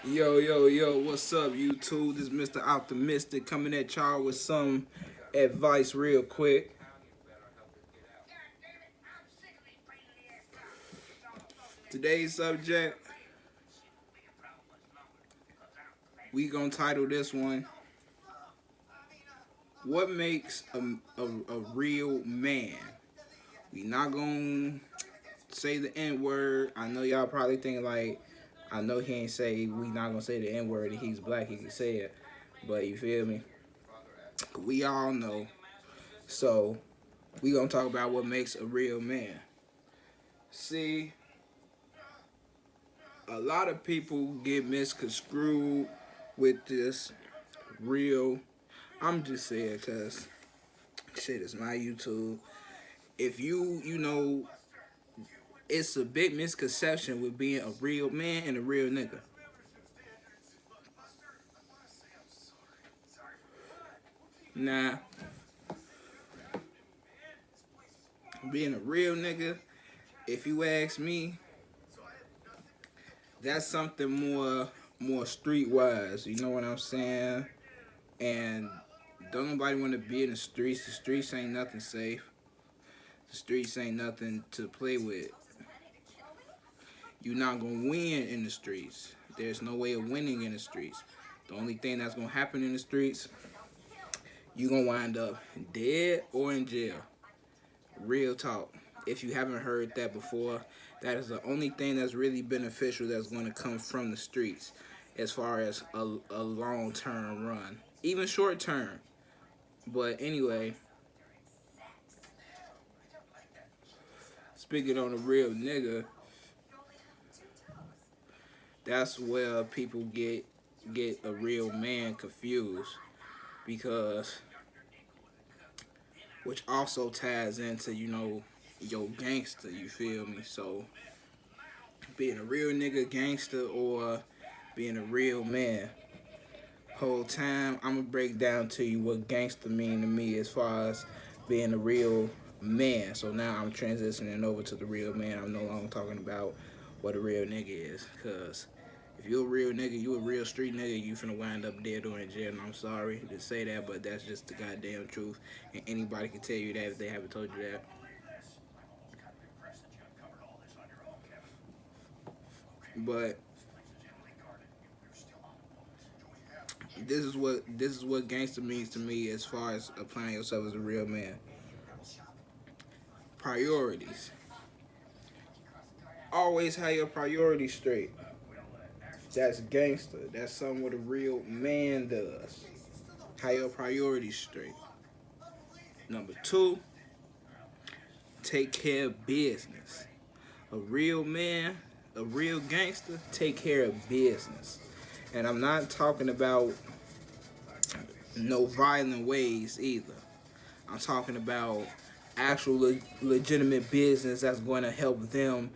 Yo, what's up, YouTube? This is Mr.Optomystic coming at y'all with some advice real quick. Today's subject, we gonna title this one, What Makes a Real Man? We not gonna say the N-word. I know y'all probably thinking like, I know he ain't say we not gonna say the N-word and he's black, he can say it. But you feel me? We all know. So we gonna talk about what makes a real man. See, a lot of people get misconstrued with this real. I'm just saying, cause shit is my YouTube. If you know, it's a big misconception with being a real man and a real nigga. Nah, being a real nigga, if you ask me, that's something more streetwise. You know what I'm saying? And don't nobody want to be in the streets. The streets ain't nothing safe. The streets ain't nothing to play with. You're not gonna win in the streets. There's no way of winning in the streets. The only thing that's gonna happen in the streets, you're gonna wind up dead or in jail. Real talk. If you haven't heard that before, that is the only thing that's really beneficial that's going to come from the streets as far as a long-term run. Even short-term. But anyway, speaking on a real nigga, that's where people get a real man confused, because which also ties into, your gangster, you feel me? So being a real nigga gangster or being a real man. Whole time I'm gonna break down to you what gangster mean to me as far as being a real man. So now I'm transitioning over to the real man. I'm no longer talking about what a real nigga is, cause if you a real nigga, you a real street nigga, you finna wind up dead or in jail. And I'm sorry to say that, but that's just the goddamn truth. And anybody can tell you that if they haven't told you that. But this is what gangster means to me as far as applying yourself as a real man. Priorities. Always have your priorities straight. That's gangster. That's something what a real man does. Have your priorities straight. Number two, take care of business. A real man, a real gangster, take care of business. And I'm not talking about no violent ways either. I'm talking about actual legitimate business that's going to help them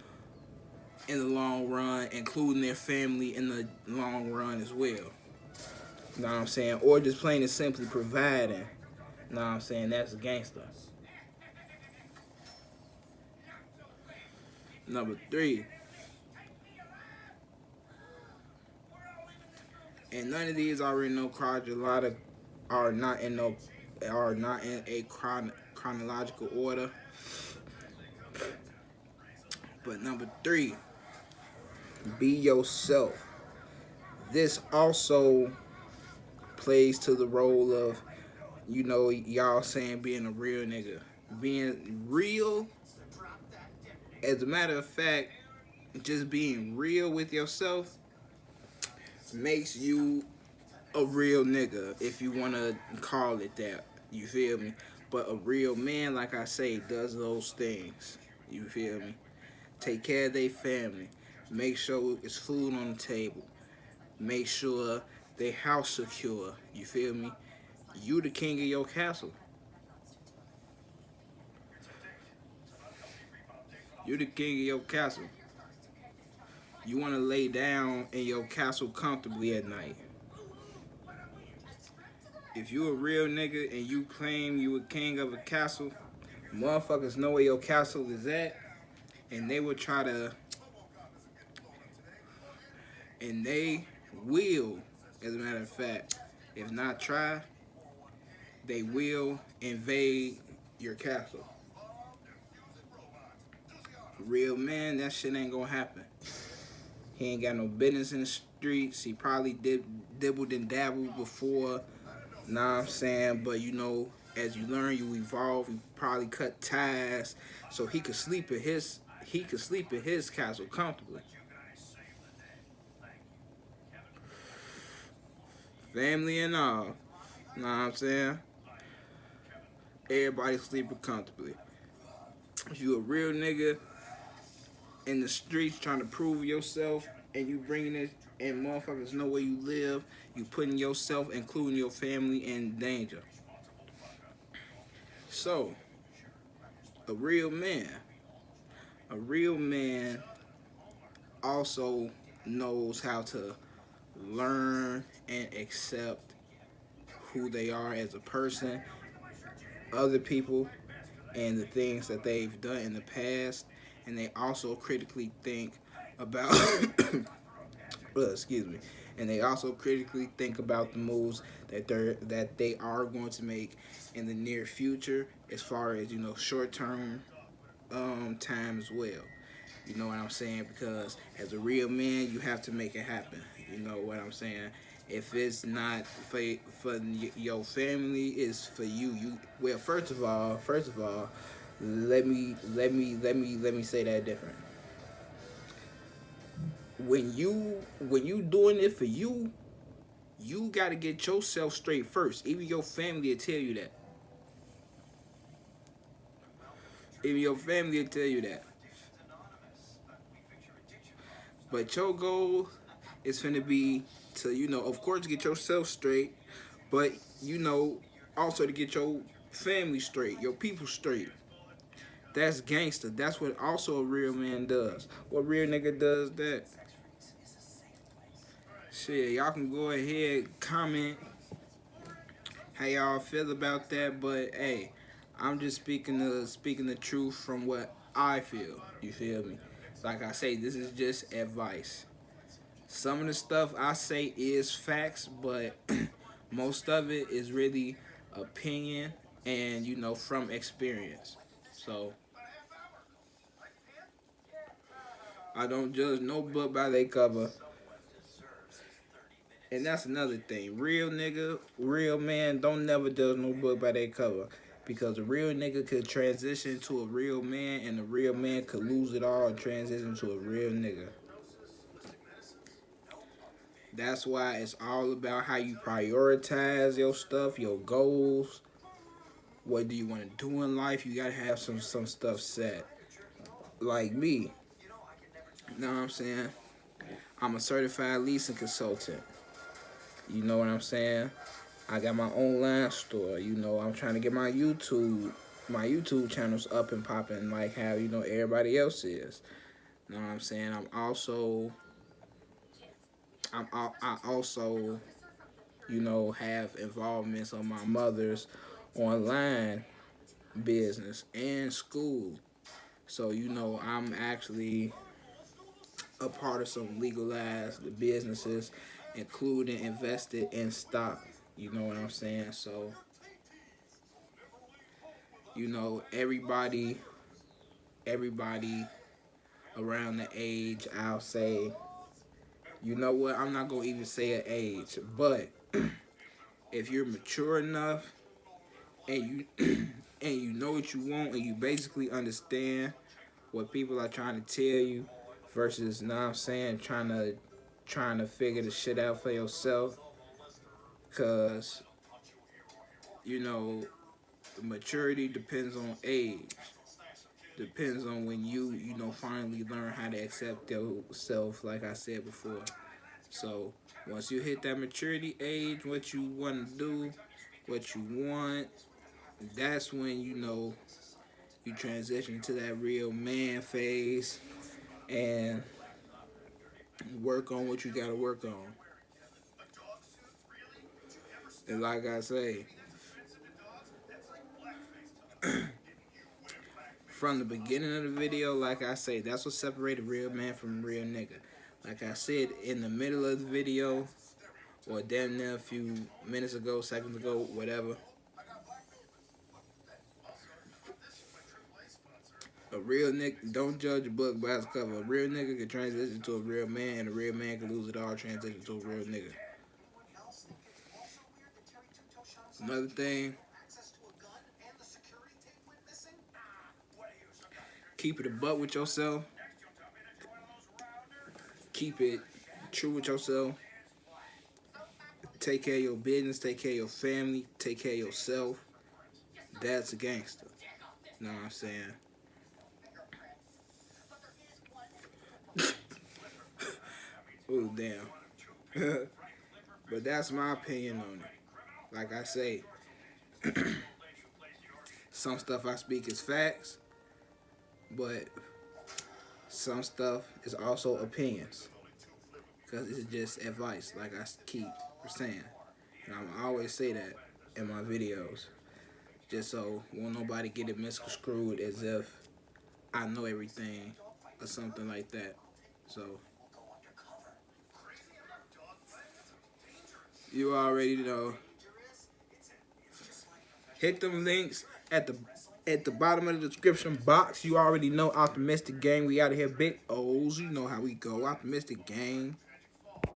in the long run, including their family in the long run as well. You know what I'm saying? Or just plain and simply providing. You know what I'm saying? That's gangster. Number three, and none of these already know chronological are not in no are not in a chronological order. But number three, be yourself. This also plays to the role of, y'all saying being a real nigga. Being real, as a matter of fact, just being real with yourself makes you a real nigga, if you want to call it that. You feel me? But a real man, like I say, does those things. You feel me? Take care of their family. Make sure it's food on the table. Make sure their house secure. You feel me? You the king of your castle. You the king of your castle. You want to lay down in your castle comfortably at night. If you a real nigga and you claim you a king of a castle, motherfuckers know where your castle is at, and they will try to, and they will, as a matter of fact, if not try, they will invade your castle. Real man, that shit ain't gonna happen. He ain't got no business in the streets. He probably dibbled and dabbled before. Nah, I'm saying, but you know, as you learn, you evolve. You probably cut ties so he could sleep in his castle comfortably. Family and all. Nah, I'm saying, everybody sleeping comfortably. If you a real nigga in the streets trying to prove yourself, and you bringing it, and motherfuckers know where you live, you putting yourself, including your family, in danger. So, a real man, a real man also knows how to learn and accept who they are as a person, other people, and the things that they've done in the past, and they also critically think about excuse me, and they also critically think about the moves that they are going to make in the near future, as far as, you know, short term time as well. You know what I'm saying? Because as a real man, you have to make it happen. You know what I'm saying? If it's not for your family, it's for you. You well, first of all, let me say that different. When you doing it for you, you got to get yourself straight first. Even your family will tell you that. Even your family will tell you that. But your goal is finna be to, you know, of course, get yourself straight, but, you know, also to get your family straight, your people straight. That's gangster. That's what also a real man does. What real nigga does that? Shit, y'all can go ahead, comment how y'all feel about that, but hey, I'm just speaking the truth from what I feel. You feel me? Like I say, this is just advice. Some of the stuff I say is facts, but most of it is really opinion and, you know, from experience. So I don't judge no book by their cover. And that's another thing. Real nigga, real man, don't never judge no book by their cover. Because a real nigga could transition to a real man, and a real man could lose it all and transition to a real nigga. That's why it's all about how you prioritize your stuff, your goals. What do you want to do in life? You gotta have some stuff set. Like me, you know what I'm saying? I'm a certified leasing consultant. You know what I'm saying? I got my online store. You know, I'm trying to get my YouTube channels up and popping like how, you know, everybody else is. You know what I'm saying? I also, you know, have involvements on my mother's online business and school. So, you know, I'm actually a part of some legalized businesses, including invested in stock. You know what I'm saying? So, you know, everybody around the age, I'll say, you know what? I'm not gonna even say an age, but if you're mature enough and you and you know what you want and you basically understand what people are trying to tell you versus, now I'm saying, trying to figure the shit out for yourself, cause you know maturity depends on age, depends on when you know finally learn how to accept yourself, like I said before. So once you hit that maturity age, what you want to do, what you want, that's when, you know, you transition to that real man phase and work on what you gotta work on. And like I say, from the beginning of the video, like I say, that's what separates a real man from a real nigga. Like I said in the middle of the video, or damn near a few minutes ago, seconds ago, whatever, a real nigga, don't judge a book by its cover. A real nigga can transition to a real man, and a real man can lose it all, transition to a real nigga. Another thing, keep it a buck with yourself. Keep it true with yourself. Take care of your business, take care of your family, take care of yourself. That's a gangster. You know what I'm saying? Oh, damn. But that's my opinion on it. Like I say, some stuff I speak is facts, but some stuff is also opinions. Because it's just advice, like I keep saying. And I always say that in my videos. Just so won't nobody get it misconstrued as if I know everything or something like that. So you already know. Hit them links at the bottom of the description box. You already know OptoMsytic gang. We out of here, big O's. You know how we go. OptoMsytic gang.